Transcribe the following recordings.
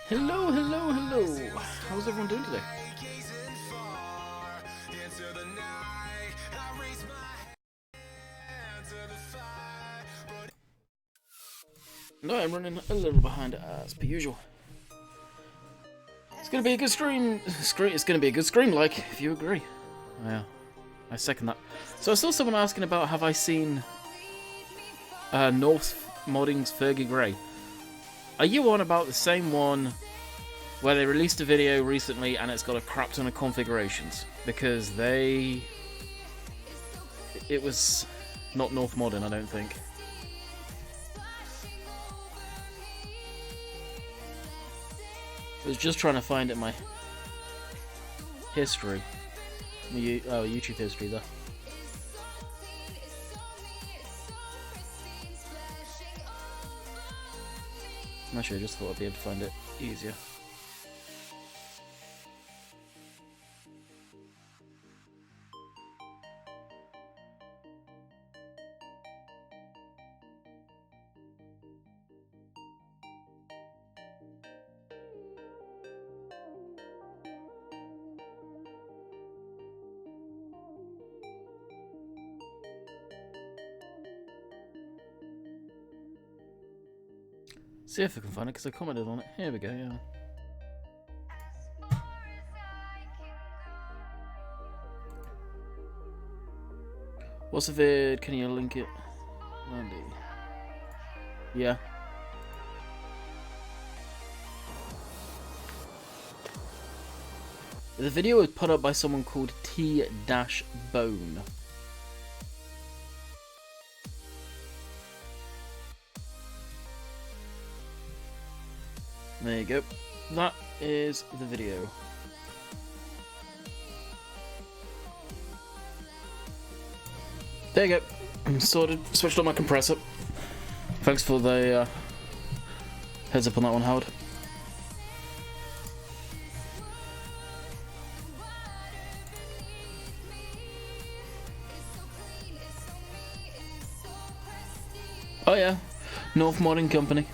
Hello, hello, hello. How's everyone doing today? No, I'm running a little behind as per usual. It's gonna be a good stream. It's gonna be a good stream, like, if you agree. Yeah, I second that. So I saw someone asking about have I seen North Modding's Fergie Grey. Are you on about the same one where they released a video recently and it's got a crap ton of configurations? Because it was not North Modding, I don't think. I was just trying to find it in my history. YouTube history there. Actually, I just thought I'd be able to find it easier. See if I can find it, because I commented on it. Here we go, yeah. What's the vid? Can you link it? Andy. Yeah. The video was put up by someone called T-Bone. There you go. That is the video. There you go. I'm sorted. Switched on my compressor. Thanks for the heads up on that one, Howard. Oh yeah, North Modding Company.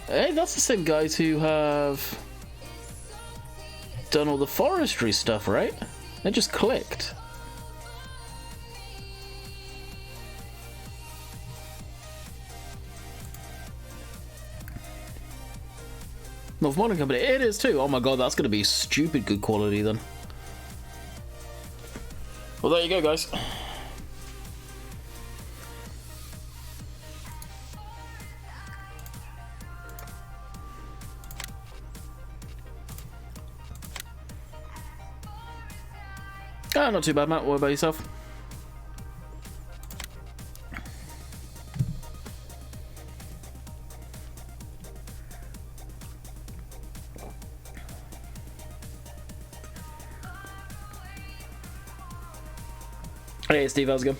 Hey, that's the same guys who have done all the forestry stuff, right? They just clicked. North Modding Company, it is too. Oh my god, that's going to be stupid good quality then. Well, there you go, guys. Ah, not too bad, Matt. What about yourself? Hey, Steve, how's it going?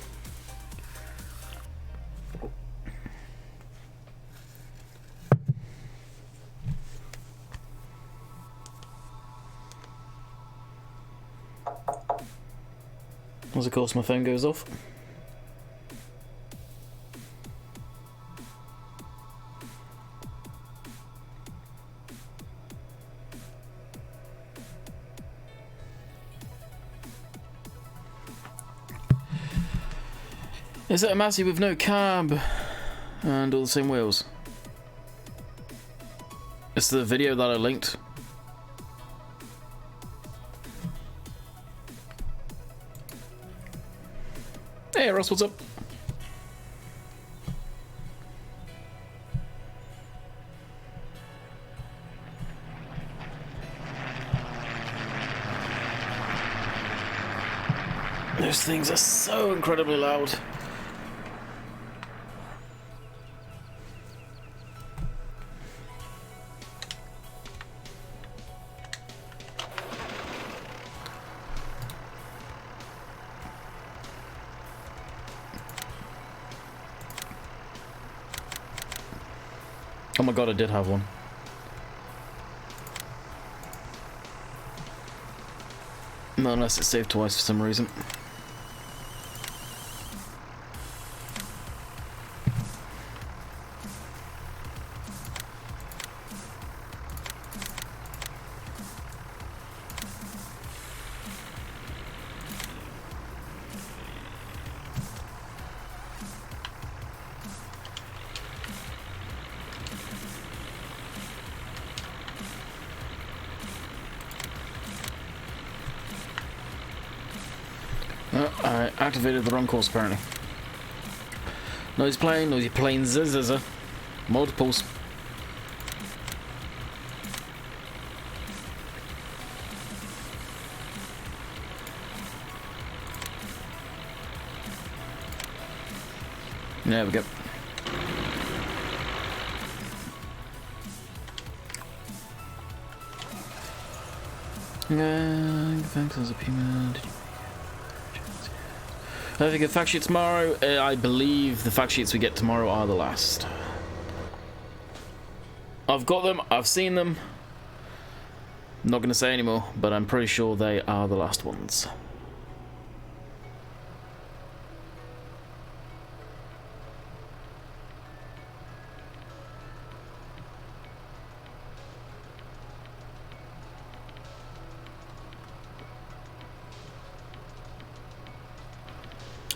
As of course my phone goes off. Is that a Massey with no cab and all the same wheels? It's the video that I linked. Hey Ross, what's up? Those things are so incredibly loud. Oh my god, I did have one. Not unless it's saved twice for some reason. activated the wrong course apparently. Noisy plane, zzzz. Multiples. There we go. Thanks as a payment. I think a fact sheet tomorrow. I believe the fact sheets we get tomorrow are the last. I've got them. I've seen them. Not going to say anymore, but I'm pretty sure they are the last ones.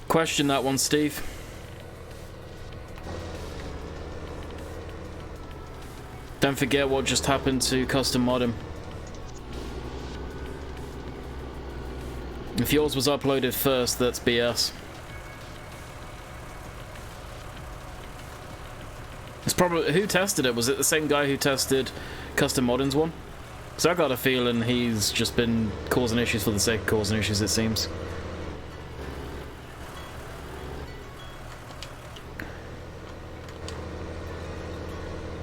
Question that one, Steve. Don't forget what just happened to custom modding. If yours was uploaded first, that's BS. It's probably who tested it. Was it the same guy who tested custom modding's one? Because I got a feeling he's just been causing issues for the sake of causing issues, it seems.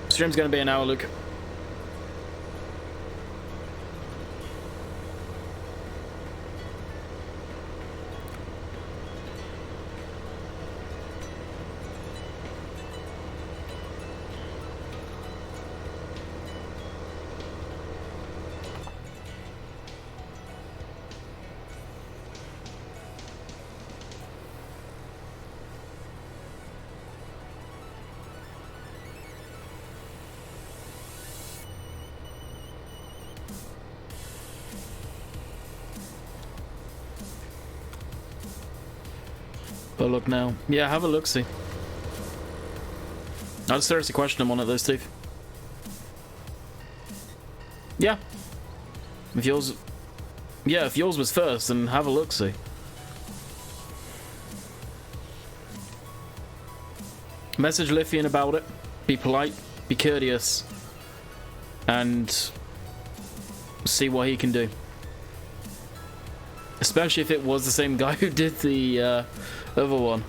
Stream's going to be an hour, Luke. But look now. Yeah, have a look-see. I'll seriously question him on it though, Steve. Yeah. If yours... Yeah, if yours was first, then have a look-see. Message Lithian about it. Be polite. Be courteous. And... see what he can do. Especially if it was the same guy who did the other one.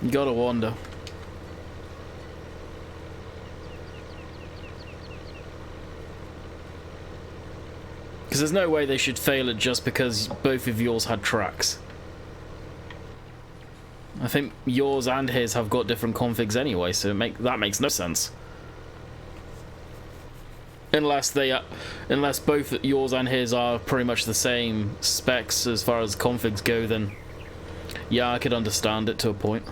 You gotta wonder. Because there's no way they should fail it just because both of yours had tracks. I think yours and his have got different configs anyway, so that makes no sense. Unless both yours and his are pretty much the same specs as far as configs go, then yeah, I could understand it to a point.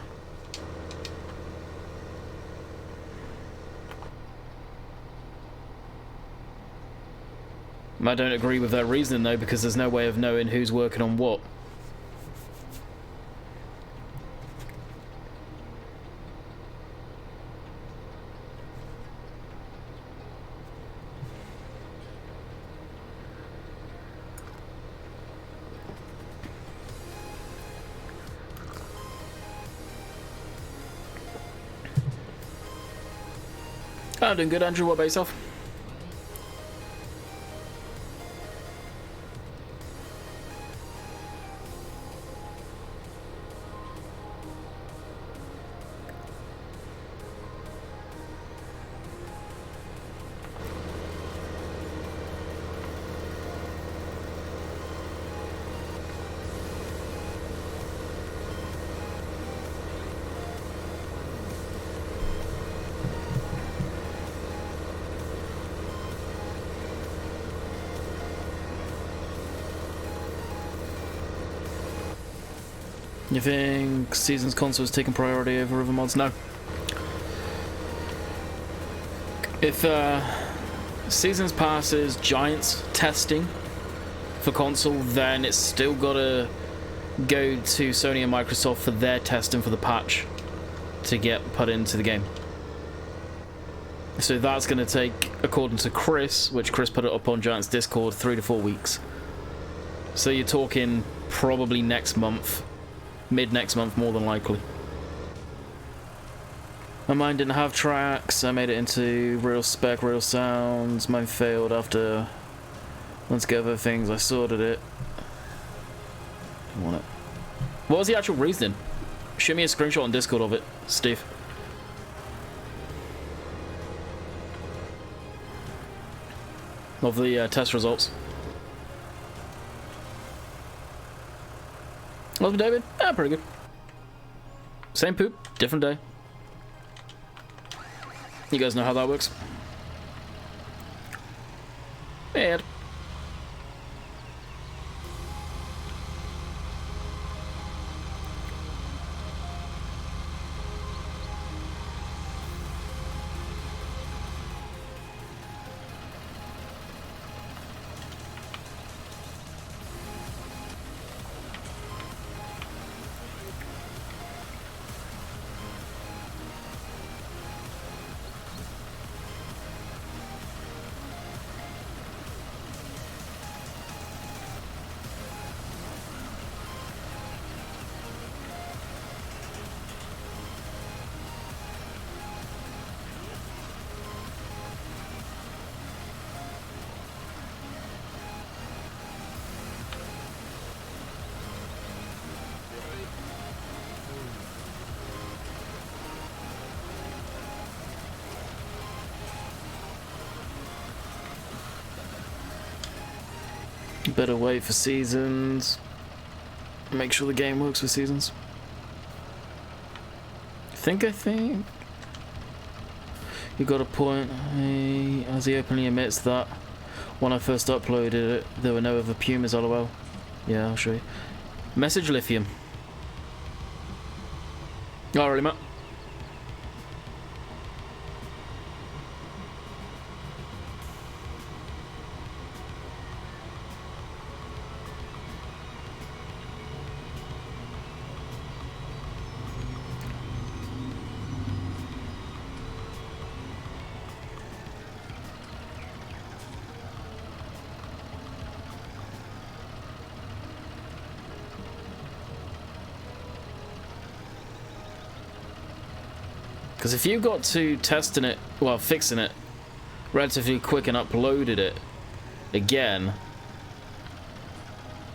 I don't agree with that reasoning though, because there's no way of knowing who's working on what. I'm doing good, Andrew. What about yourself? You think Seasons console is taking priority over other mods? No. If Seasons passes Giants testing for console, then it's still gotta go to Sony and Microsoft for their testing for the patch to get put into the game. So that's going to take, according to Chris, which Chris put it up on Giants Discord, 3 to 4 weeks. So you're talking probably next month, mid next month, more than likely. My mine didn't have tracks. I made it into real spec, real sounds. Mine failed after let's go over things. I sorted it. I want it. What was the actual reason? Show me a screenshot on Discord of it, Steve. Of the test results. Welcome, David. Ah, pretty good. Same poop, different day. You guys know how that works. Ed. Better wait for seasons. Make sure the game works for seasons. I think you got a point. As he openly admits that when I first uploaded it, there were no other Pumas. LOL. Yeah, I'll show you. Message Lithium. Oh, really, Matt? Because if you got to testing it, well, fixing it relatively quick and uploaded it again,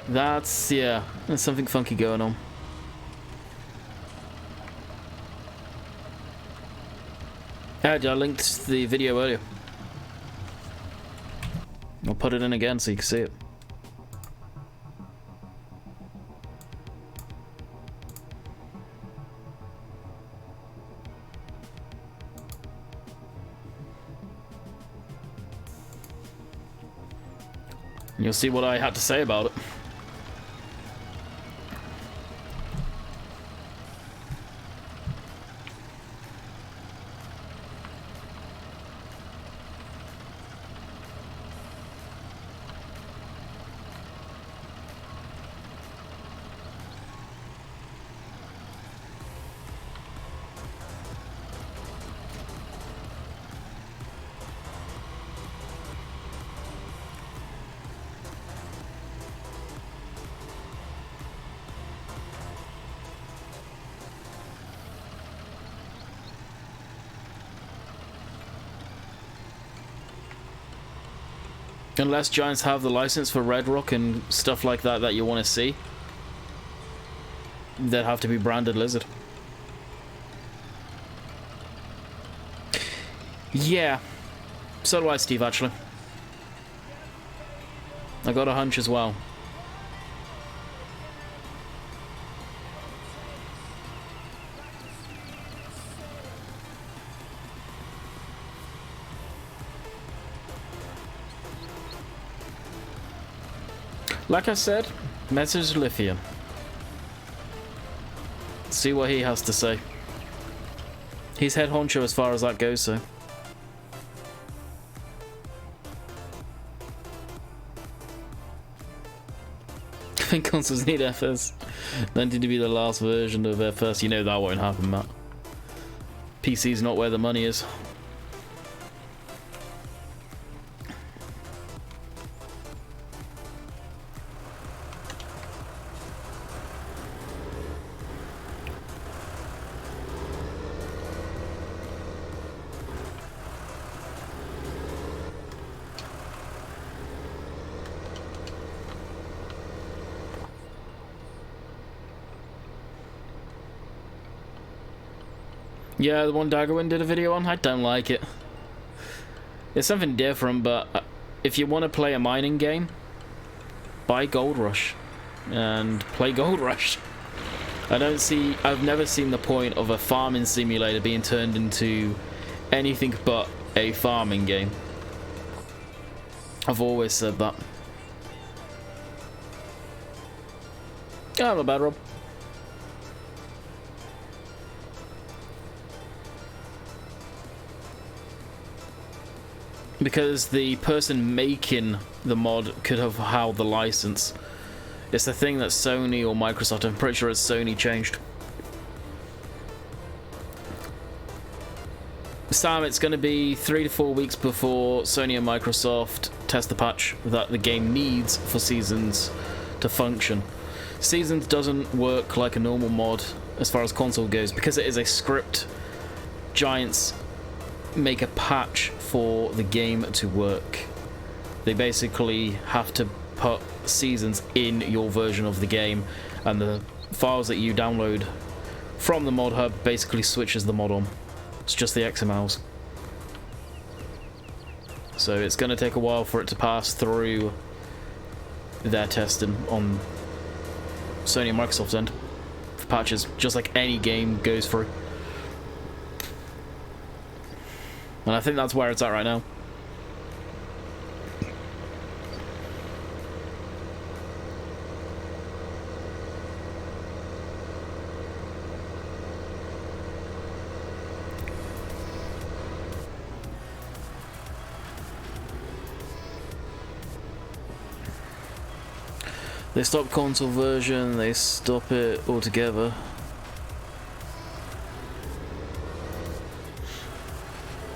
that's, yeah, there's something funky going on. Yeah, I linked the video earlier. I'll put it in again so you can see it. You'll see what I had to say about it. Unless Giants have the license for Red Rock and stuff like that that you want to see, they'd have to be branded Lizard. Yeah, so do I, Steve, actually. I got a hunch as well. Like I said, message Lithium. See what he has to say. He's head honcho as far as that goes, so. I think consoles need FS. Meant to be the last version of FS. You know that won't happen, Matt. PC's not where the money is. Yeah, the one Daggerwin did a video on. I don't like it. It's something different, but if you want to play a mining game, buy Gold Rush and play Gold Rush. I've never seen the point of a farming simulator being turned into anything but a farming game. I've always said that. Oh, not bad, Rob. Because the person making the mod could have held the license. It's the thing that Sony or Microsoft, I'm pretty sure it's Sony, changed. Sam, it's going to be 3 to 4 weeks before Sony and Microsoft test the patch that the game needs for Seasons to function. Seasons doesn't work like a normal mod as far as console goes because it is a script. Giants make a patch for the game to work. They basically have to put Seasons in your version of the game, and the files that you download from the mod hub basically switches the mod on. It's just the XMLs. So it's going to take a while for it to pass through their testing on Sony and Microsoft's end for patches, just like any game goes through. And I think that's where it's at right now. They stop console version, they stop it altogether.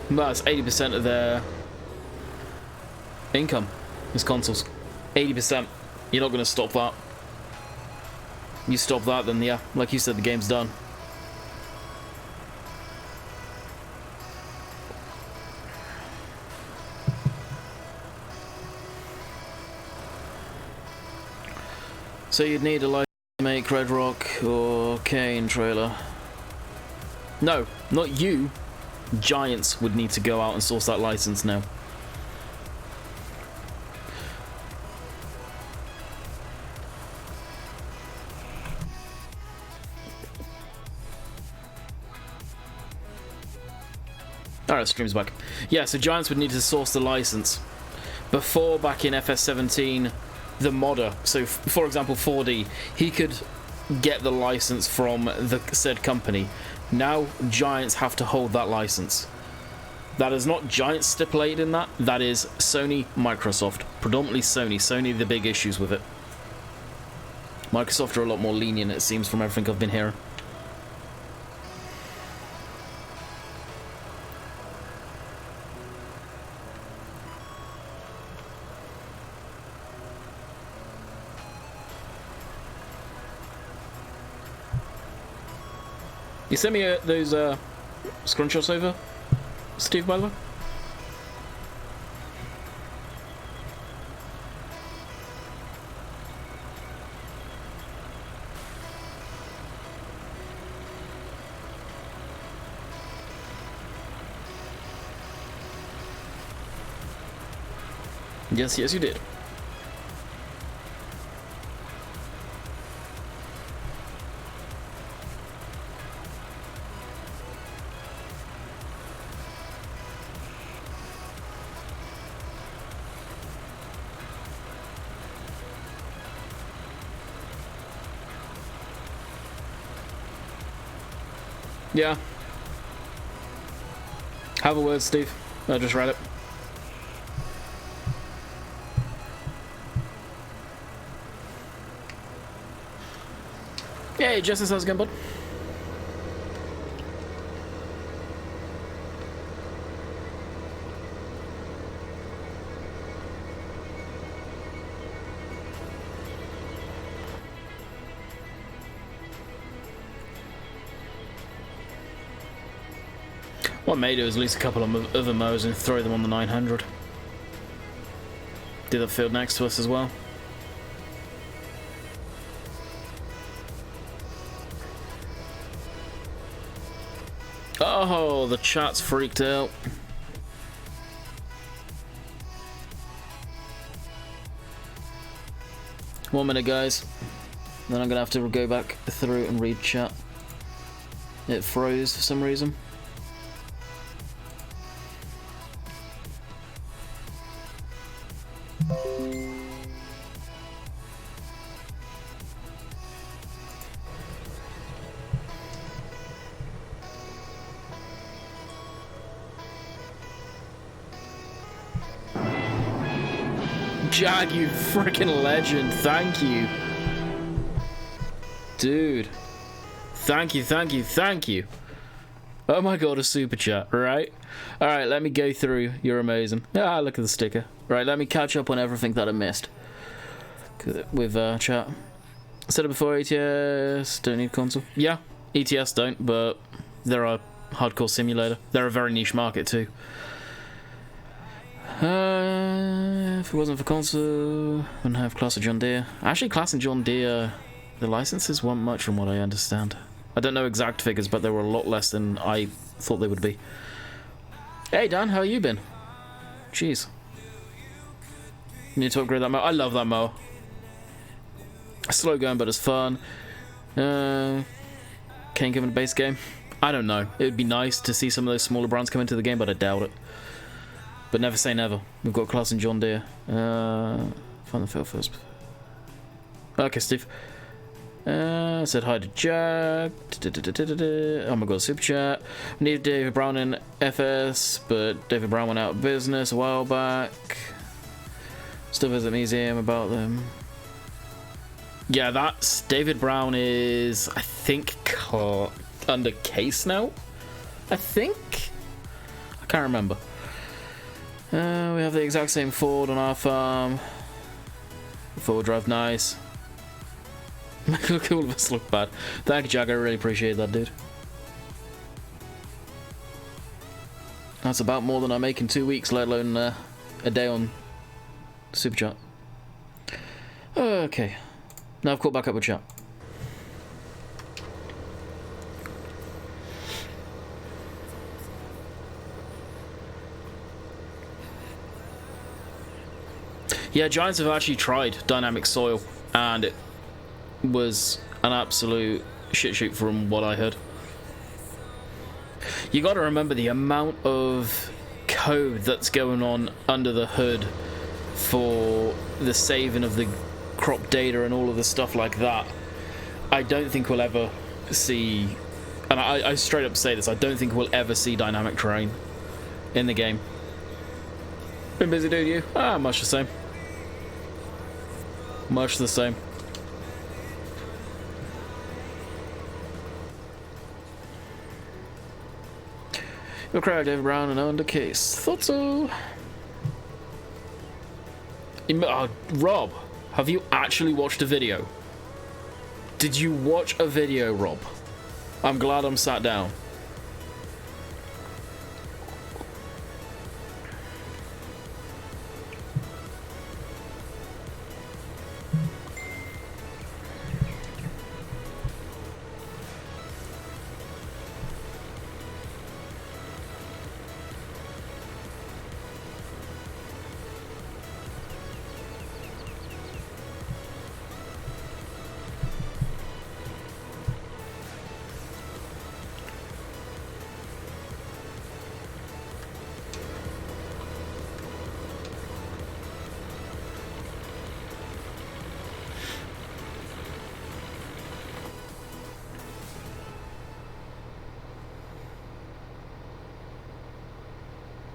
That's 80% of their income is consoles. 80%. You're not going to stop that. You stop that, then yeah, like you said, the game's done. So you'd need a license to make Red Rock or Kane trailer. No, not you. Giants would need to go out and source that license now. Alright, stream's back. Yeah, so Giants would need to source the license. Before, back in FS17, the modder, so for example 4D, he could get the license from the said company. Now Giants have to hold that license. That is not Giants stipulated in that. That is Sony, Microsoft. Predominantly Sony. Sony the big issues with it. Microsoft are a lot more lenient, it seems, from everything I've been hearing. You sent me those screenshots over, Steve, by the way? Yes, yes, you did. Yeah. Have a word, Steve. I just read it. Hey, Justice, how's it going, bud? What I may do is release a couple of other mows and throw them on the 900. Do the field next to us as well. Oh, the chat's freaked out. One minute, guys. Then I'm gonna have to go back through and read chat. It froze for some reason. Jag, you freaking legend. Thank you. Dude. Thank you, thank you, thank you. Oh my god, a super chat, right? Alright, let me go through. You're amazing. Ah, look at the sticker. Right, let me catch up on everything that I missed. With chat. I said it before, ETS don't need console. Yeah, ETS don't, but they're a hardcore simulator. They're a very niche market too. If it wasn't for console, wouldn't have Classic John Deere. Actually, Classic John Deere, the licenses weren't much from what I understand. I don't know exact figures, but they were a lot less than I thought they would be. Hey Dan, how you been? Jeez. You need to upgrade that mower. I love that mower. Slow going, but it's fun. Can't give it a base game. I don't know. It would be nice to see some of those smaller brands come into the game, but I doubt it. But never say never. We've got Class and John Deere. Find the field first. Okay, Steve. Said hi to Jack. Oh my god, super chat. We needed David Brown in FS, but David Brown went out of business a while back. Still visit museum about them. Yeah, that's David Brown is, I think, under case now. I think. I can't remember. We have the exact same Ford on our farm. Four-wheel drive, nice. Look, all of us look bad. Thank you, Jack. I really appreciate that, dude. That's about more than I make in 2 weeks, let alone a day on Super Chat. Okay. Now I've caught back up with chat. Yeah, Giants have actually tried dynamic soil, and it was an absolute shit shoot from what I heard. You got to remember the amount of code that's going on under the hood for the saving of the crop data and all of the stuff like that. I don't think we'll ever see, and I straight up say this, I don't think we'll ever see dynamic terrain in the game. Been busy, dude, you? Ah, much the same. Much the same. You'll cry, David Brown, and under case. Thought so. Rob, have you actually watched a video? Did you watch a video, Rob? I'm glad I'm sat down.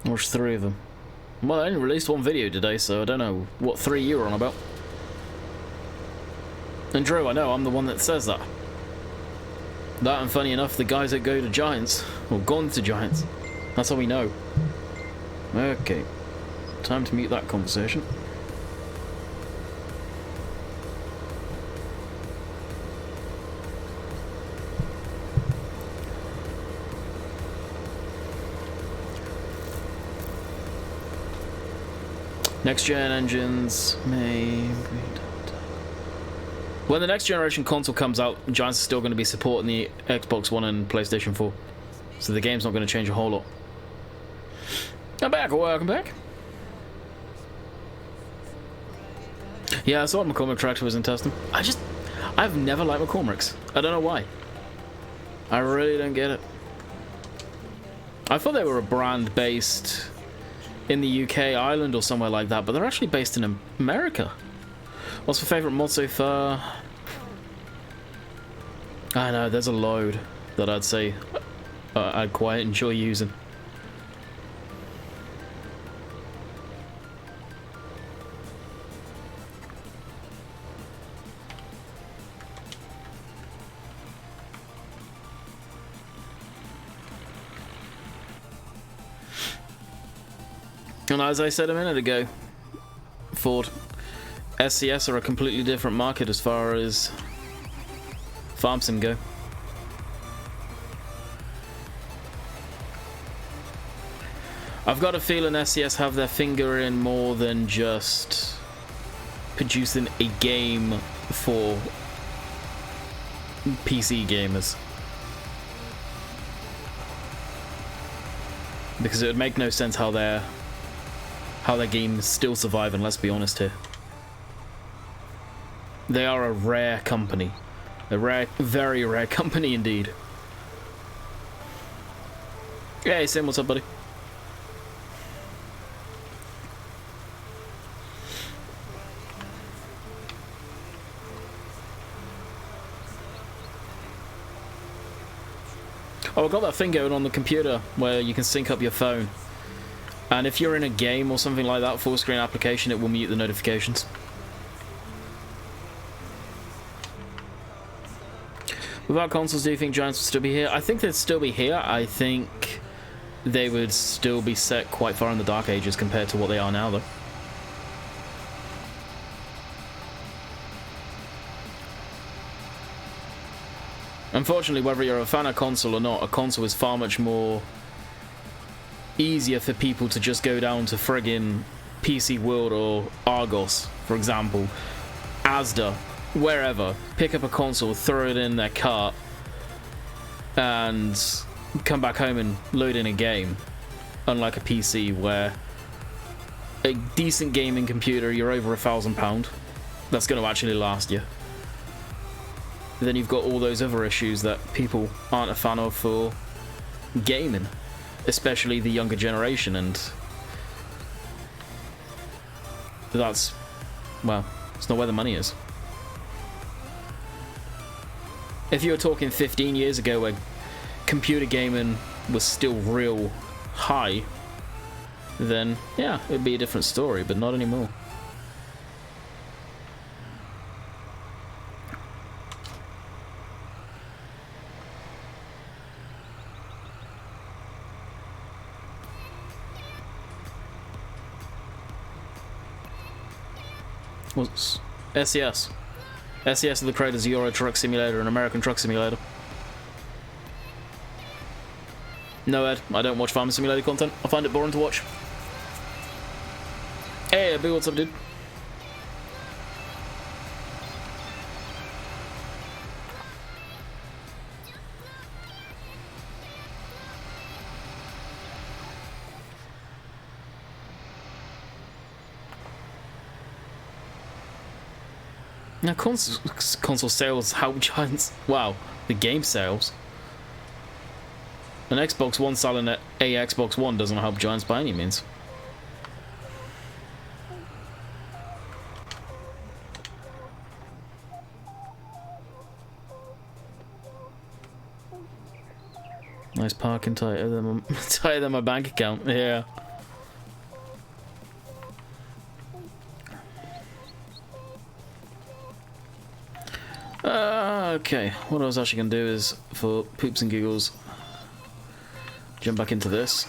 Watched 3 of them. Well, I only released 1 video today, so I don't know what 3 you were on about. And Drew, I know, I'm the one that says that. That, and funny enough, the guys that go to Giants, or gone to Giants. That's how we know. Okay. Time to mute that conversation. Next gen engines may... When the next generation console comes out, Giants are still going to be supporting the Xbox One and PlayStation 4. So the game's not going to change a whole lot. I'm back. Welcome back. Yeah, I saw McCormick tractor was in testing. I've never liked McCormick's. I don't know why. I really don't get it. I thought they were a brand based in the UK, Ireland, or somewhere like that, but they're actually based in America. What's your favourite mod so far? I know, there's a load that I'd say I'd quite enjoy using. And as I said a minute ago, Ford, SCS are a completely different market as far as farm sim go. I've got a feeling SCS have their finger in more than just producing a game for PC gamers. Because it would make no sense how their games still survive, and let's be honest here. They are a rare company. A rare, very rare company indeed. Hey, Sim, what's up, buddy? Oh, I've got that thing going on the computer where you can sync up your phone. And if you're in a game or something like that, full screen application, it will mute the notifications. Without consoles, do you think Giants would still be here? I think they'd still be here. I think they would still be set quite far in the dark ages compared to what they are now, though. Unfortunately, whether you're a fan of console or not, a console is far much more easier for people to just go down to friggin' PC World or Argos, for example, Asda, wherever, pick up a console, throw it in their cart, and come back home and load in a game. Unlike a PC, where a decent gaming computer, you're over £1,000. That's going to actually last you. Then you've got all those other issues that people aren't a fan of for gaming, especially the younger generation, and that's, well, it's not where the money is. If you were talking 15 years ago where computer gaming was still real high, then yeah, it'd be a different story, but not anymore. What's SES? SES are the creators of Euro Truck Simulator and American Truck Simulator. No, Ed, I don't watch Farming Simulator content. I find it boring to watch. Hey, Boo, what's up, dude? Now, console sales help Giants. Wow, the game sales. An Xbox One selling a Xbox One doesn't help Giants by any means. Nice parking tighter than my bank account. Yeah. Okay, what I was actually going to do is, for poops and giggles, jump back into this.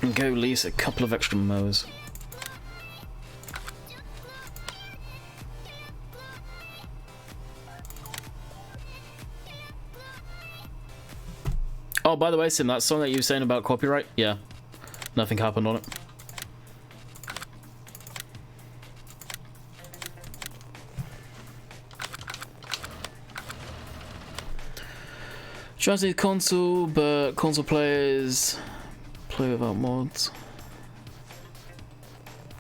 And go lease a couple of extra mowers. Oh, by the way, Sim, that song that you were saying about copyright, yeah, nothing happened on it. Giants need console, but console players play without mods.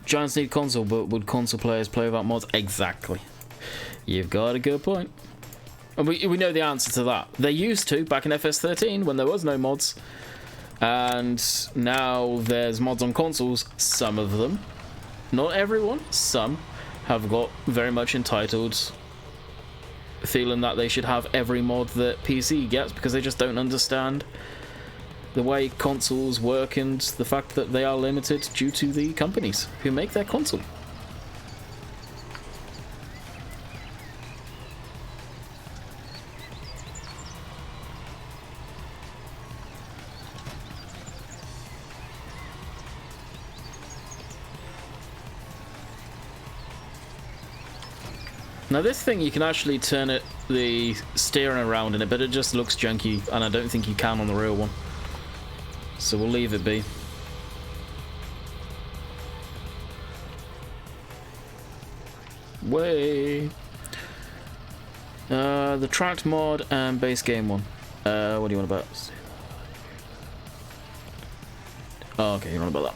Giants need console, but would console players play without mods? Exactly. You've got a good point. And we know the answer to that. They used to back in FS13 when there was no mods. And now there's mods on consoles. Some of them, not everyone, some have got very much entitled feeling that they should have every mod that PC gets because they just don't understand the way consoles work and the fact that they are limited due to the companies who make their console. Now this thing, you can actually turn it, the steering around in it, but it just looks junky, and I don't think you can on the real one. So we'll leave it be. Way. The tracked mod and base game one. What do you want about? Oh, okay, you want about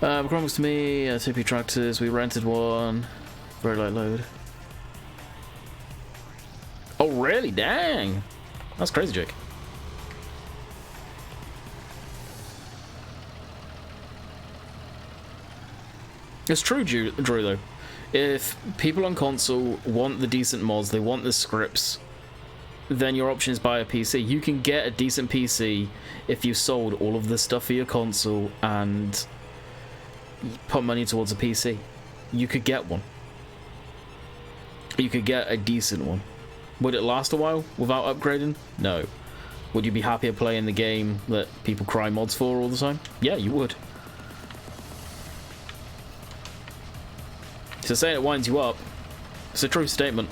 that. Promised to me, TP tractors, we rented one. Very light load. Oh, really? Dang. That's crazy, Jake. It's true, Drew, though. If people on console want the decent mods, they want the scripts, then your option is buy a PC. You can get a decent PC if you sold all of the stuff for your console and put money towards a PC. You could get one. You could get a decent one. Would it last a while without upgrading? No. Would you be happier playing the game that people cry mods for all the time? Yeah, you would. So saying it winds you up, it's a true statement.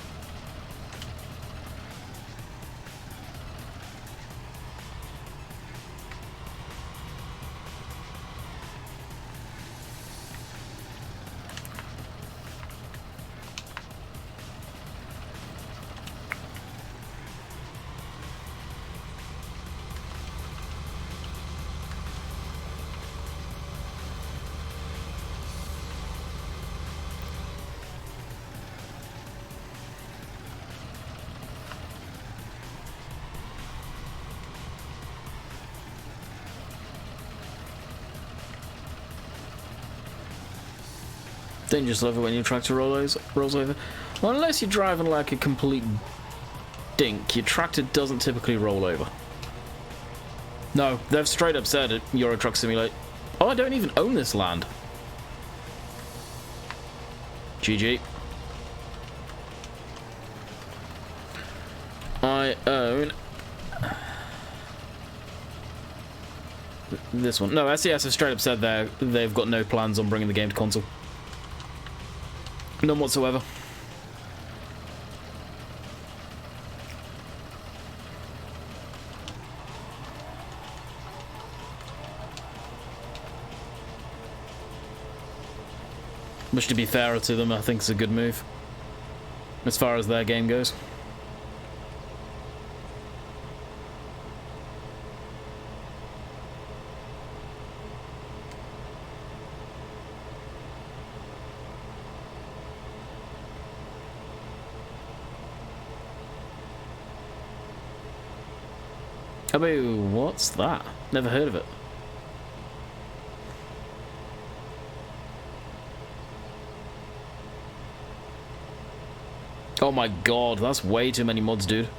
Don't you just love it when your tractor rolls over? Well, unless you're driving like a complete dink, your tractor doesn't typically roll over. No, they've straight up said it, Euro Truck Simulator. Oh, I don't even own this land. GG. I own this one. No, SES have straight up said they've got no plans on bringing the game to console. None whatsoever. Which, to be fairer to them, I think is a good move. As far as their game goes. I mean, what's that? Never heard of it. Oh my god, that's way too many mods, dude.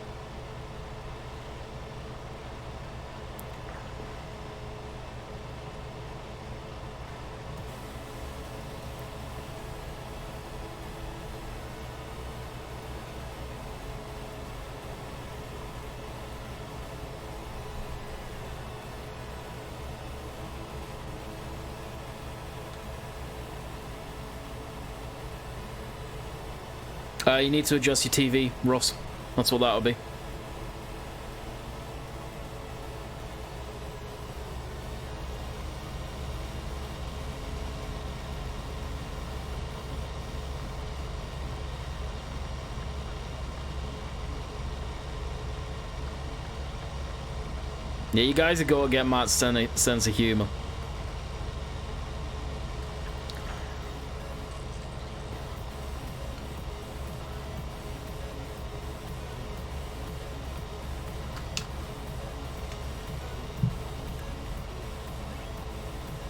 You need to adjust your TV, Ross. That's what that'll be. Yeah, you guys have got to get Matt's sense of humor.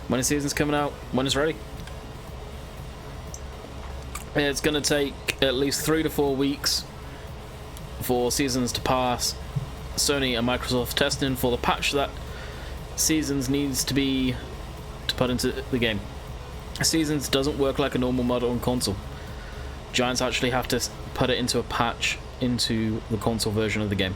When the season's coming out, when it's ready. It's going to take at least 3 to 4 weeks for seasons to pass Sony and Microsoft testing for the patch that Seasons needs to be to put into the game. Seasons doesn't work like a normal mod on console. Giants actually have to put it into a patch into the console version of the game.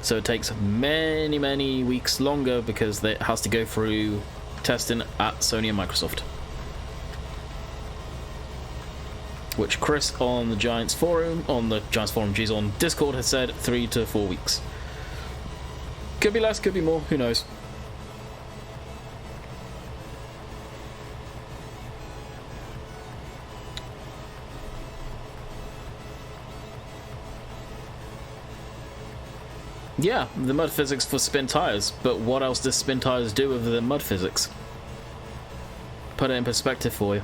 So it takes many weeks longer because it has to go through testing at Sony and Microsoft. Which Chris on the Giants forum, on Discord has said 3 to 4 weeks. Could be less, could be more, who knows. Yeah, the mud physics for spin tires, but what else does spin tires do other than mud physics? Put it in perspective for you.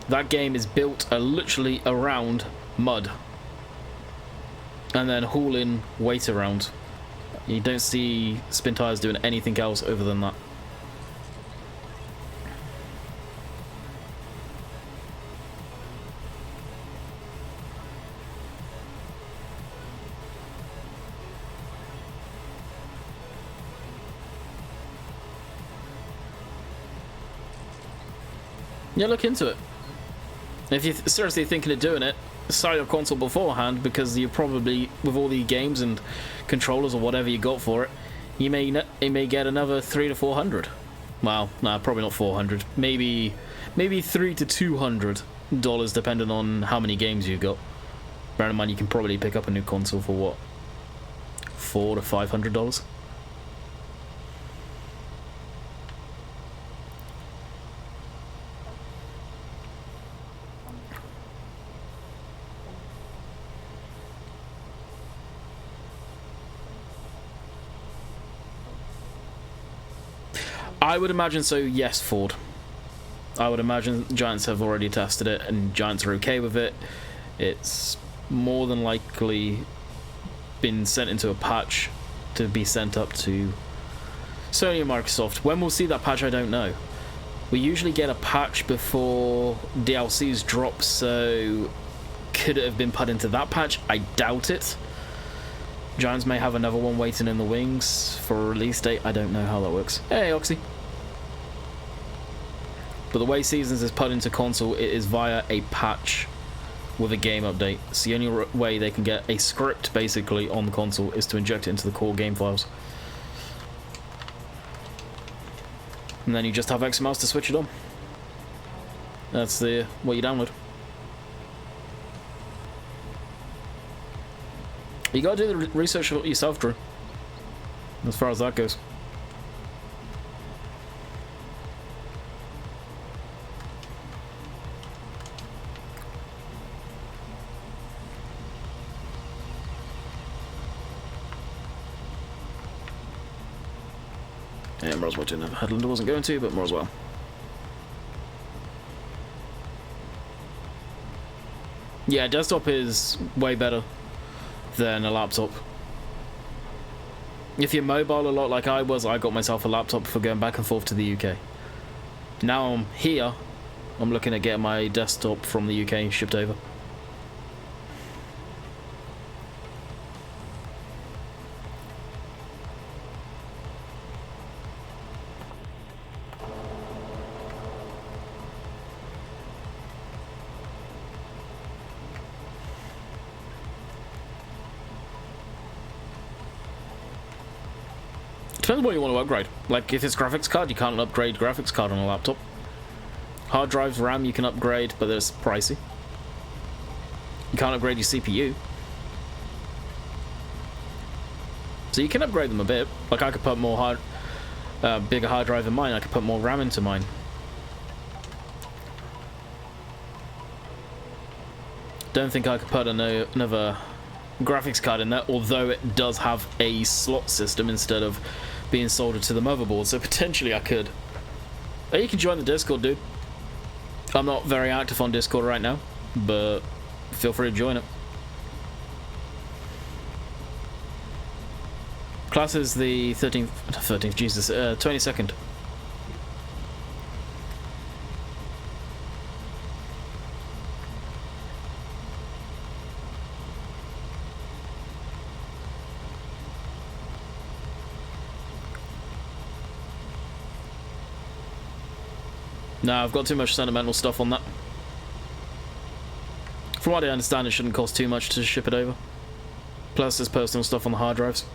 That game is built literally around mud and then hauling weight around. You don't see spin tires doing anything else other than that. Yeah, look into it. If you're seriously thinking of doing it, sell your console beforehand, because you probably, with all the games and controllers or whatever you got for it, you may get another 300 to 400. Well, nah, probably not 400. Maybe $300 to $200, depending on how many games you've got. Bear in mind, you can probably pick up a new console for what, $400 to $500. I would imagine so, yes, Ford. I would imagine Giants have already tested it and Giants are okay with it. It's more than likely been sent into a patch to be sent up to Sony and Microsoft. When we'll see that patch, I don't know. We usually get a patch before DLCs drop, so could it have been put into that patch? I doubt it. Giants may have another one waiting in the wings for a release date. I don't know how that works. Hey, Oxy. But the way Seasons is put into console, it is via a patch with a game update. It's the only way they can get a script, basically, on the console is to inject it into the core game files. And then you just have XMLs to switch it on. That's what you download. You gotta do the research yourself, Drew. As far as that goes. Yeah, more as well didn't. Headlander wasn't going to, but more as well. Yeah, desktop is way better than a laptop. If you're mobile a lot like I was, I got myself a laptop for going back and forth to the UK. Now I'm here, I'm looking at getting my desktop from the UK shipped over. Depends what you want to upgrade. Like, if it's graphics card, you can't upgrade graphics card on a laptop. Hard drives, RAM, you can upgrade, but it's pricey. You can't upgrade your CPU. So you can upgrade them a bit. Like, I could put more bigger hard drive in mine. I could put more RAM into mine. Don't think I could put another graphics card in there, although it does have a slot system instead of being soldered to the motherboard, so potentially I could. Oh, you can join the Discord, dude. I'm not very active on Discord right now, but feel free to join it. Class is the 13th, Jesus, 22nd. No, I've got too much sentimental stuff on that. From what I understand, it shouldn't cost too much to ship it over. Plus, there's personal stuff on the hard drives.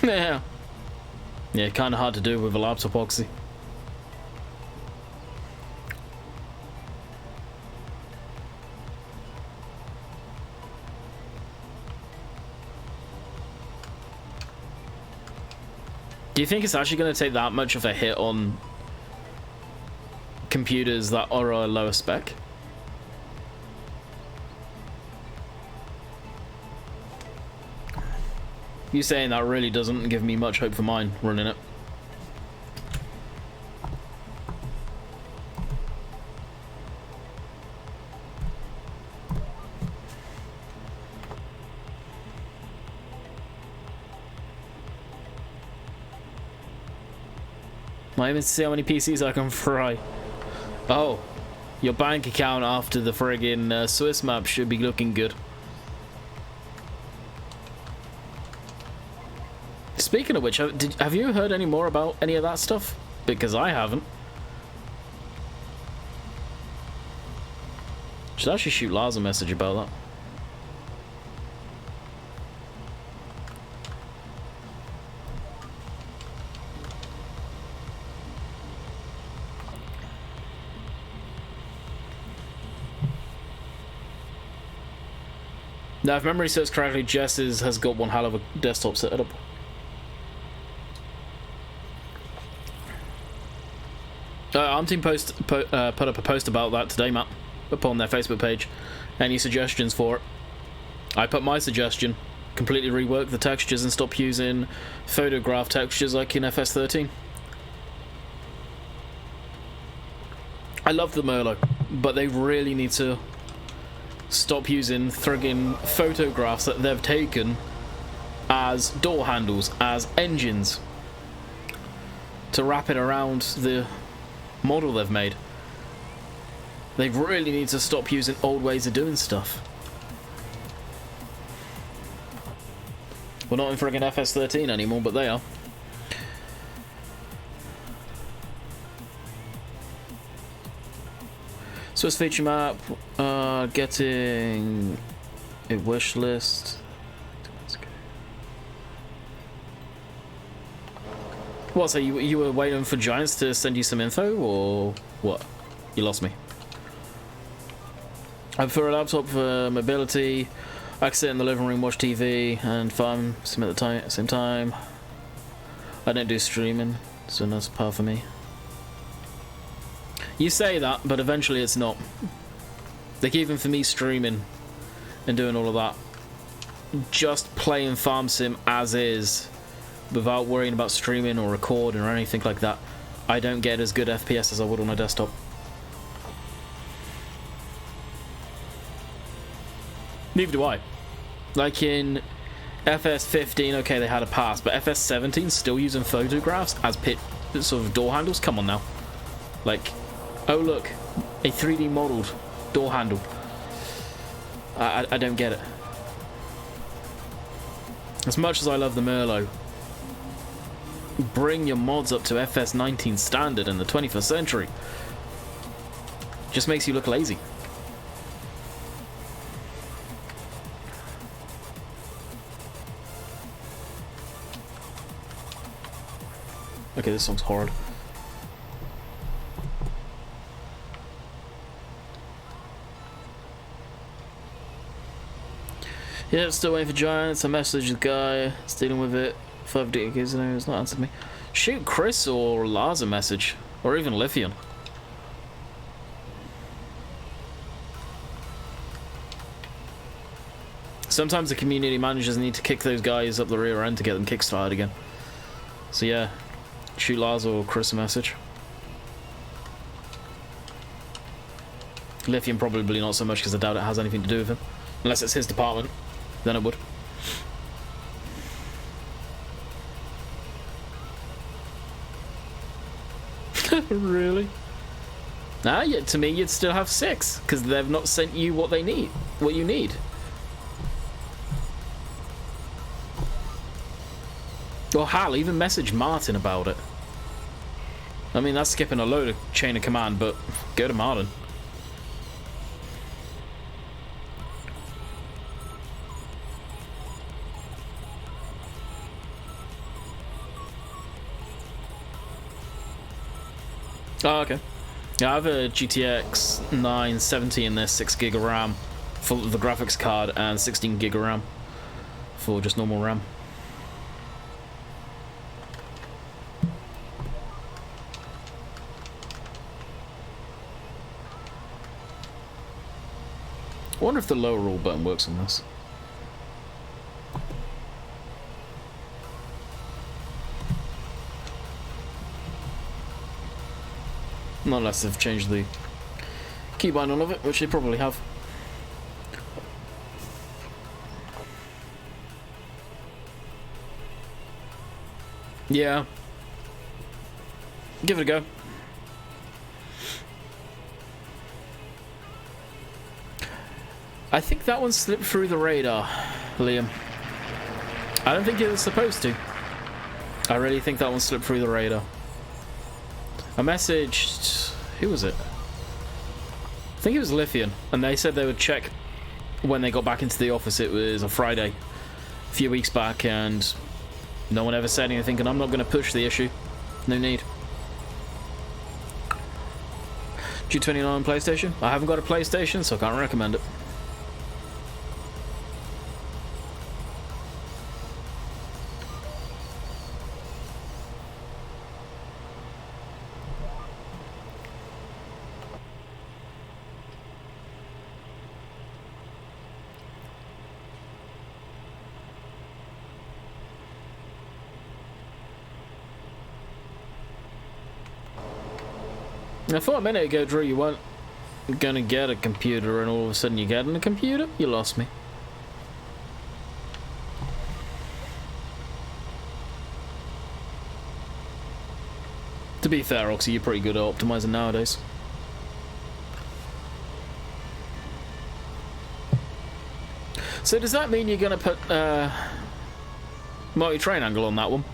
Yeah. Yeah, kind of hard to do with a laptop, Oxy. Do you think it's actually going to take that much of a hit on computers that are a lower spec? You saying that really doesn't give me much hope for mine running it. Might even see how many PCs I can fry. Oh, your bank account after the friggin' Swiss map should be looking good. Speaking of which, have you heard any more about any of that stuff? Because I haven't. Should actually shoot Lars a message about that. Now, if memory serves correctly, Jess has got one hell of a desktop set up. Our team put up a post about that today, Matt, up on their Facebook page. Any suggestions for it? I put my suggestion: completely rework the textures and stop using photograph textures like in FS13. I love the Merlot, but they really need to stop using friggin' photographs that they've taken as door handles, as engines, to wrap it around the model they've made. They really need to stop using old ways of doing stuff. We're not in friggin' FS13 anymore, but they are. Swiss feature map, getting a wish list. What, so you were waiting for Giants to send you some info, or what? You lost me. I prefer a laptop for mobility. I can sit in the living room, watch TV, and farm sim at the same time. I don't do streaming, so that's par for me. You say that, but eventually it's not. Like, even for me streaming and doing all of that, just playing farm sim as is, without worrying about streaming or recording or anything like that, I don't get as good FPS as I would on a desktop. Neither do I. Like in FS15, okay, they had a pass, but FS17 still using photographs as sort of door handles? Come on now. Like, oh look, a 3D modeled door handle. I don't get it. As much as I love the Merlot, bring your mods up to FS19 standard in the 21st century. Just makes you look lazy. Okay, this song's horrid. Yeah, still waiting for Giants. I messaged the guy. It's dealing with it. 5 decades and he's not answered me. Shoot Chris or Lars a message. Or even Lithium. Sometimes the community managers need to kick those guys up the rear end to get them kickstarted again. So yeah, shoot Lars or Chris a message. Lithium probably not so much because I doubt it has anything to do with him. Unless it's his department, then it would. Really? Nah, yet to me you'd still have 6 because they've not sent you what they need, what you need. Well, Hal even messaged Martin about it. I mean, that's skipping a load of chain of command, but go to Martin. Oh, okay. Yeah, I have a GTX 970 in there, 6 gig of RAM, full of the graphics card, and 16 gig of RAM for just normal RAM. I wonder if the lower roll button works on this. Not unless they've changed the keybind on of it, which they probably have. Yeah. Give it a go. I think that one slipped through the radar, Liam. I don't think it was supposed to. I really think that one slipped through the radar. I messaged... who was it? I think it was Lithium, and they said they would check when they got back into the office. It was a Friday a few weeks back, and no one ever said anything, and I'm not going to push the issue. No need. G29 on PlayStation? I haven't got a PlayStation, so I can't recommend it. I thought a minute ago, Drew, you weren't gonna get a computer, and all of a sudden you're getting a computer? You lost me. To be fair, Oxy, you're pretty good at optimizing nowadays. So does that mean you're gonna put multi-train angle on that one?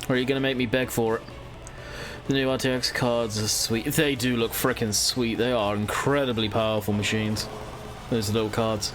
Or are you gonna make me beg for it? The new RTX cards are sweet. They do look frickin' sweet. They are incredibly powerful machines. Those little cards.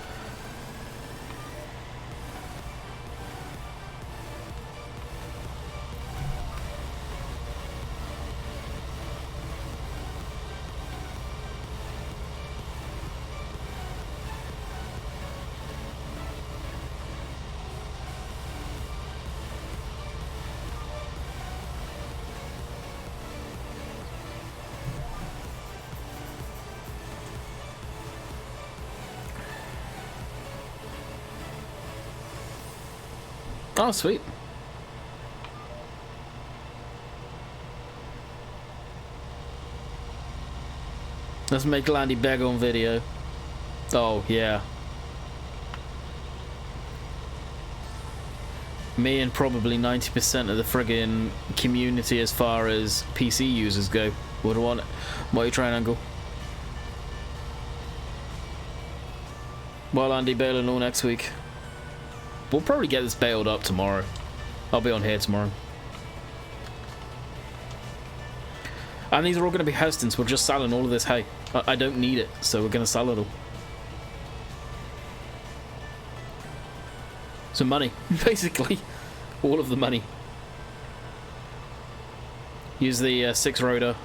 Oh, sweet. Let's make Landy beg on video. Oh, yeah. Me and probably 90% of the friggin' community as far as PC users go would want multi-train angle. Well, Andy bailing all next week. We'll probably get this bailed up tomorrow. I'll be on here tomorrow. And these are all going to be hesitants. We're just selling all of this hay. I don't need it, so we're going to sell it all. Some money, basically. All of the money. Use the 6-rotor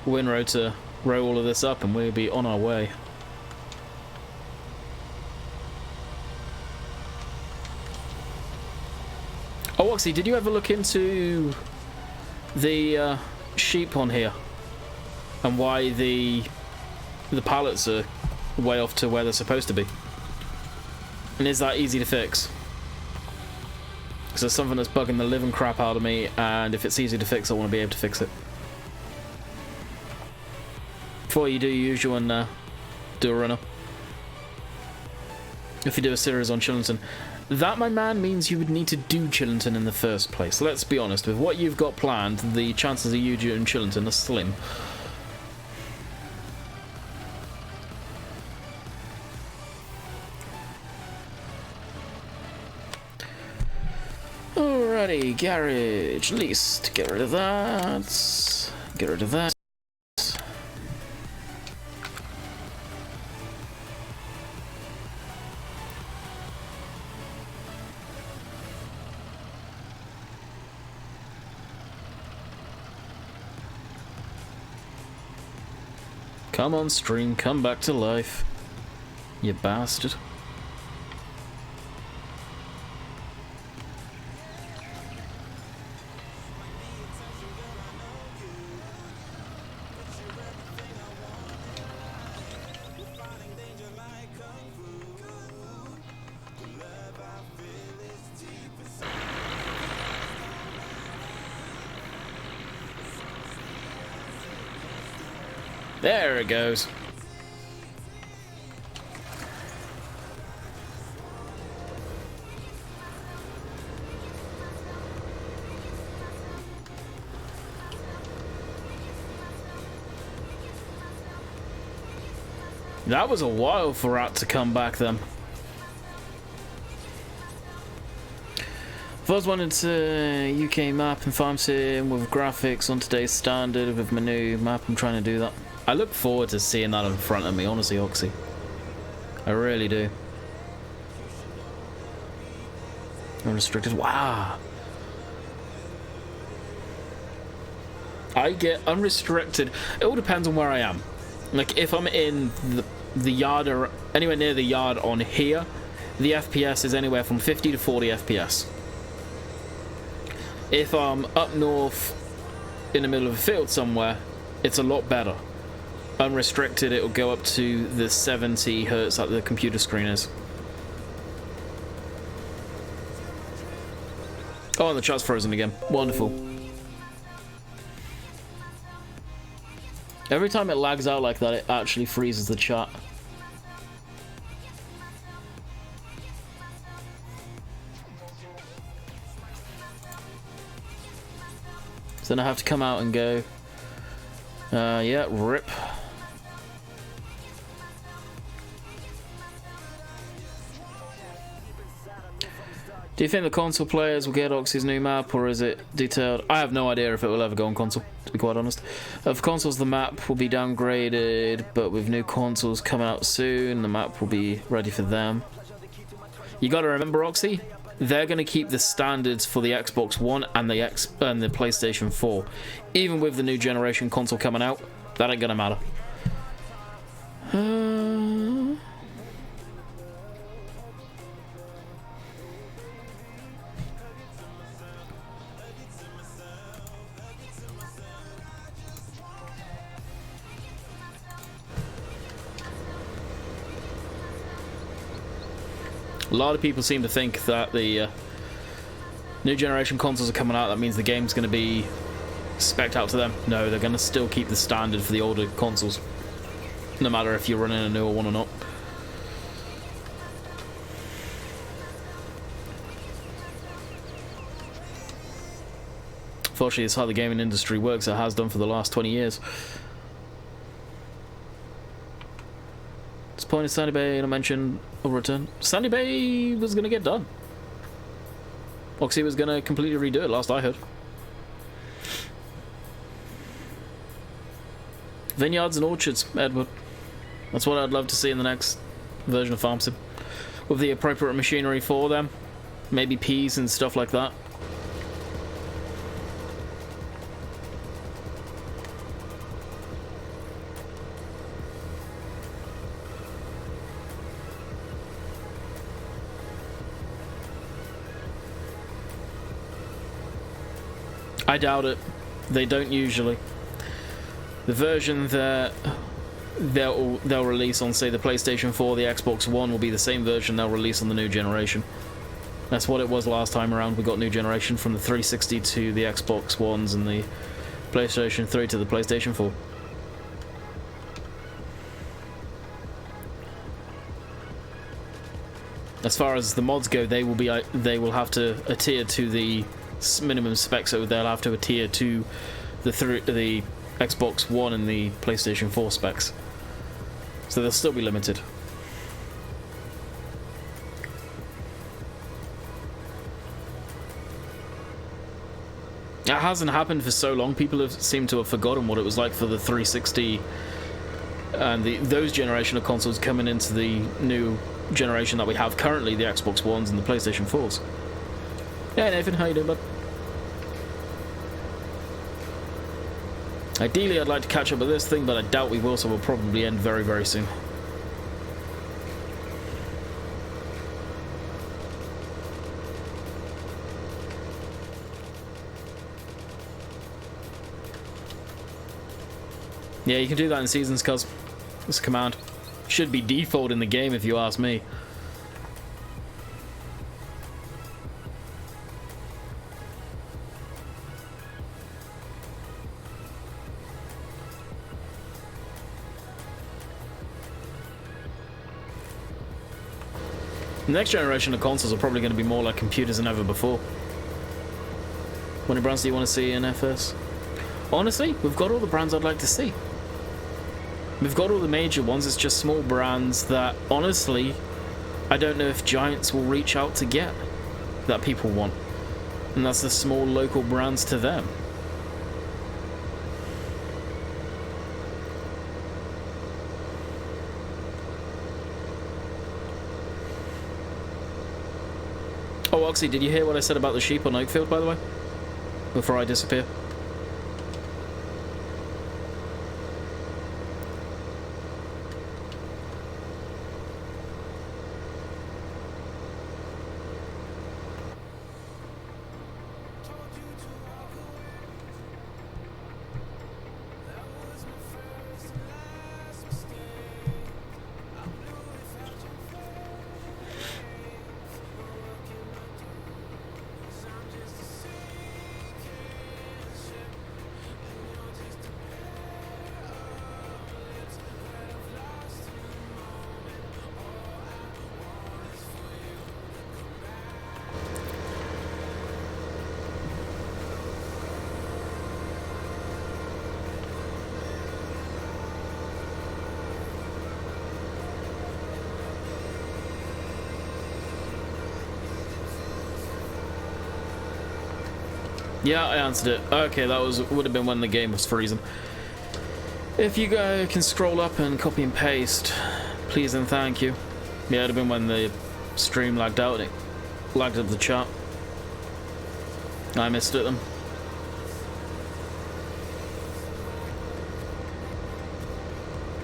windrow to row all of this up, and we'll be on our way. Oh, Oxy, did you ever look into the sheep on here and why the pallets are way off to where they're supposed to be? And is that easy to fix? Because there's something that's bugging the living crap out of me, and if it's easy to fix, I want to be able to fix it. Before you do usual and do a runner. If you do a series on Chillington. That, my man, means you would need to do Chillington in the first place. Let's be honest, with what you've got planned, the chances of you doing Chillington are slim. Alrighty, garage, leased. Get rid of that. Get rid of that. Come on, stream, come back to life. You bastard. There it goes. That was a while for Rat to come back then. First one into UK map and farm sim with graphics on today's standard with my new map. I'm trying to do that. I look forward to seeing that in front of me, honestly, Oxy. I really do. Unrestricted. Wow. I get unrestricted. It all depends on where I am. Like, if I'm in the yard or anywhere near the yard on here, the FPS is anywhere from 50 to 40 FPS. If I'm up north in the middle of a field somewhere, it's a lot better. Unrestricted, it'll go up to the 70 hertz like the computer screen is. Oh, and the chat's frozen again. Wonderful. Every time it lags out like that, it actually freezes the chat. So then I have to come out and go, yeah, rip. Do you think the console players will get Oxy's new map, or is it detailed? I have no idea if it will ever go on console, to be quite honest. For consoles, the map will be downgraded, but with new consoles coming out soon, the map will be ready for them. You gotta remember, Oxy, they're gonna keep the standards for the Xbox One and the PlayStation 4. Even with the new generation console coming out, that ain't gonna matter. A lot of people seem to think that the new generation consoles are coming out, that means the game's going to be spec'd out to them. No, they're going to still keep the standard for the older consoles, no matter if you're running a newer one or not. Unfortunately, it's how the gaming industry works. It has done for the last 20 years. Disappointed Sandy Bay, and I mentioned a return. Sandy Bay was going to get done. Oxy was going to completely redo it, last I heard. Vineyards and orchards, Edward. That's what I'd love to see in the next version of Farm Sim. With the appropriate machinery for them. Maybe peas and stuff like that. I doubt it. They don't usually. The version that they'll release on, say, the PlayStation 4, the Xbox One, will be the same version they'll release on the new generation. That's what it was last time around. We got new generation from the 360 to the Xbox Ones and the PlayStation 3 to the PlayStation 4. As far as the mods go, they will have to adhere to the minimum specs, so they'll have to adhere to the Xbox One and the PlayStation 4 specs. So they'll still be limited. It hasn't happened for so long. People seem to have forgotten what it was like for the 360 and those generation of consoles coming into the new generation that we have currently, the Xbox Ones and the PlayStation 4s. Yeah, Nathan, how you doing, bud? Ideally, I'd like to catch up with this thing, but I doubt we will, so we'll probably end very, very soon. Yeah, you can do that in Seasons, cuz. This command should be default in the game, if you ask me. The next generation of consoles are probably going to be more like computers than ever before. What brands do you want to see in FS? Honestly, we've got all the brands I'd like to see. We've got all the major ones, it's just small brands that, honestly, I don't know if Giants will reach out to get, that people want. And that's the small local brands to them. Oh, Oxy, did you hear what I said about the sheep on Oakfield, by the way? Before I disappear? Yeah, I answered it. Okay, that would have been when the game was freezing. If you guys can scroll up and copy and paste, please and thank you. Yeah, it would have been when the stream lagged out and it lagged up the chat. I missed it then.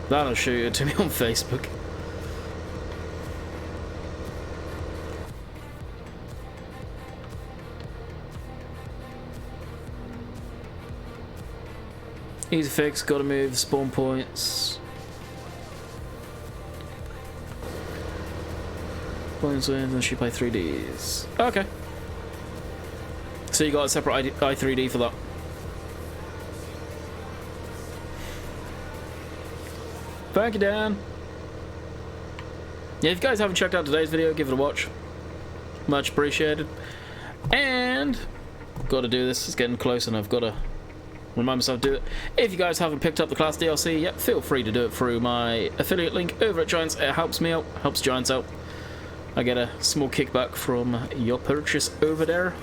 That'll show it to me on Facebook. Easy fix, gotta move the spawn points. Points wins and she play 3Ds. Okay. So you got a separate i3D for that. Thank you, Dan. Yeah, if you guys haven't checked out today's video, give it a watch. Much appreciated. And gotta do this, it's getting close and I've gotta remind myself to do it. If you guys haven't picked up the class DLC yet, feel free to do it through my affiliate link over at Giants. It helps me out, helps Giants out. I get a small kickback from your purchase over there.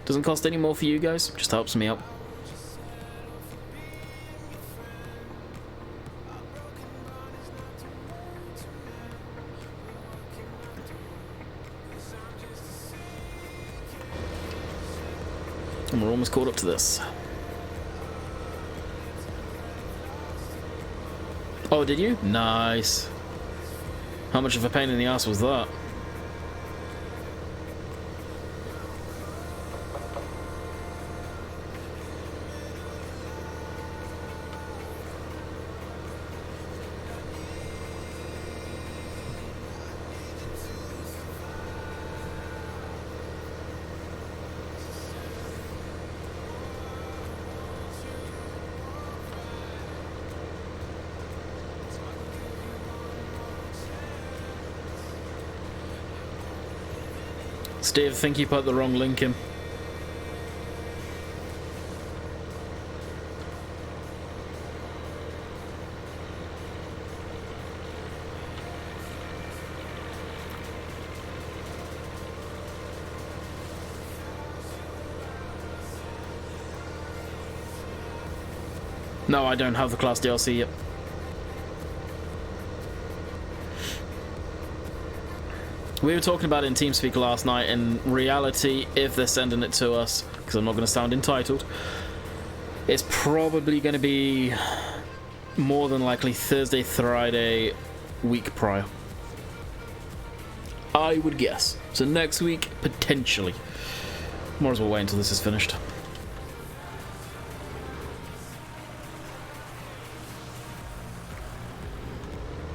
Doesn't cost any more for you guys, just helps me out. And we're almost caught up to this. Oh, did you? Nice. How much of a pain in the ass was that? Steve, I think you put the wrong link in. No, I don't have the class DLC yet. We were talking about it in TeamSpeak last night. In reality, if they're sending it to us, because I'm not going to sound entitled, it's probably going to be more than likely Thursday, Friday, week prior. I would guess. So next week, potentially. Might as well wait until this is finished.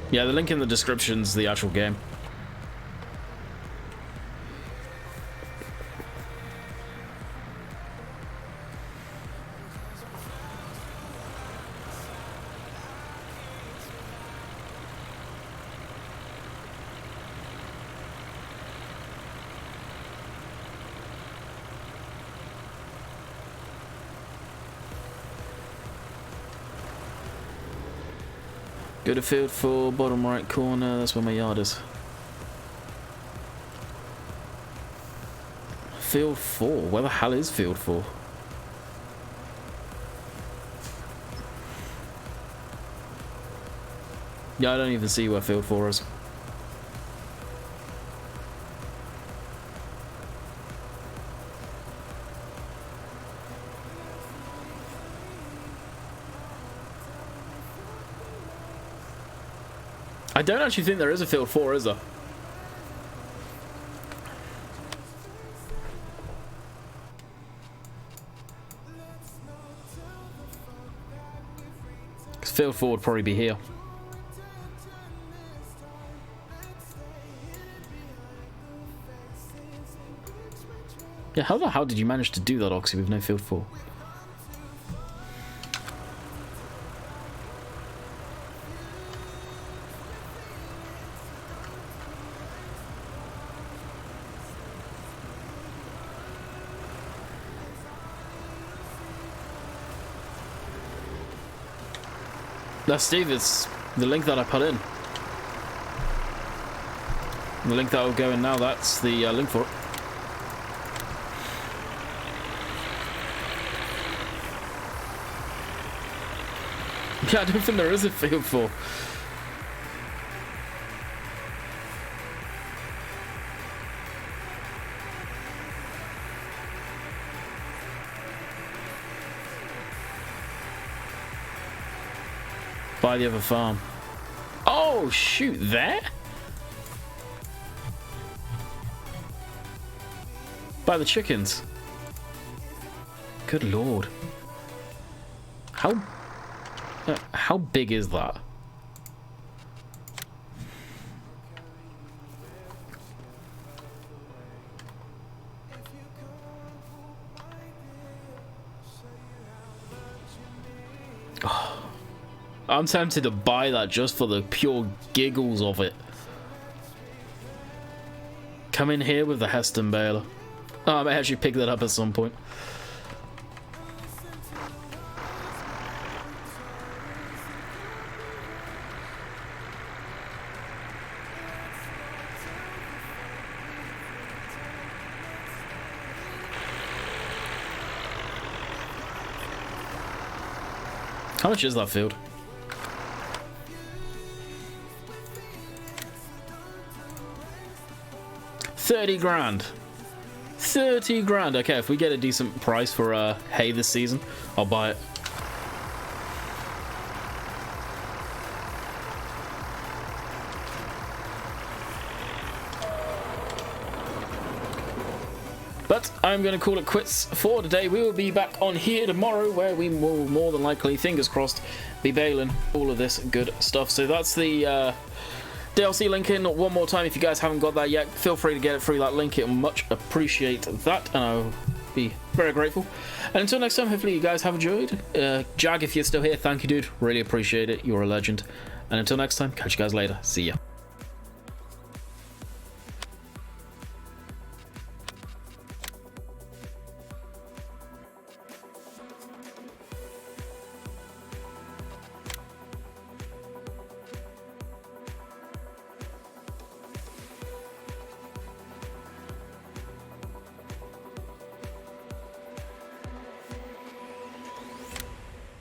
Yeah, the link in the description's the actual game. Go to field 4, bottom right corner, that's where my yard is. Field 4? Where the hell is field 4? Yeah, I don't even see where field 4 is. I don't actually think there is a field 4, is there? Because field 4 would probably be here. Yeah, how the hell did you manage to do that, Oxy, with no field 4? That's Steve, it's the link that I put in. The link that will go in now, that's the link for it. Yeah, I don't think there is a field 4. By the other farm. Oh, shoot, there? By the chickens. Good lord. How big is that? I'm tempted to buy that just for the pure giggles of it. Come in here with the Heston baler. Oh, I may actually pick that up at some point. How much is that field? $30 grand. 30 grand. Okay, if we get a decent price for hay this season, I'll buy it. But I'm going to call it quits for today. We will be back on here tomorrow, where we will more than likely, fingers crossed, be baling all of this good stuff. So that's the DLC link in one more time. If you guys haven't got that yet, feel free to get it through that link. It will much appreciate that, and I'll be very grateful. And until next time, hopefully you guys have enjoyed. Jag, if you're still here, thank you, dude. Really appreciate it. You're a legend. And until next time, catch you guys later. See ya.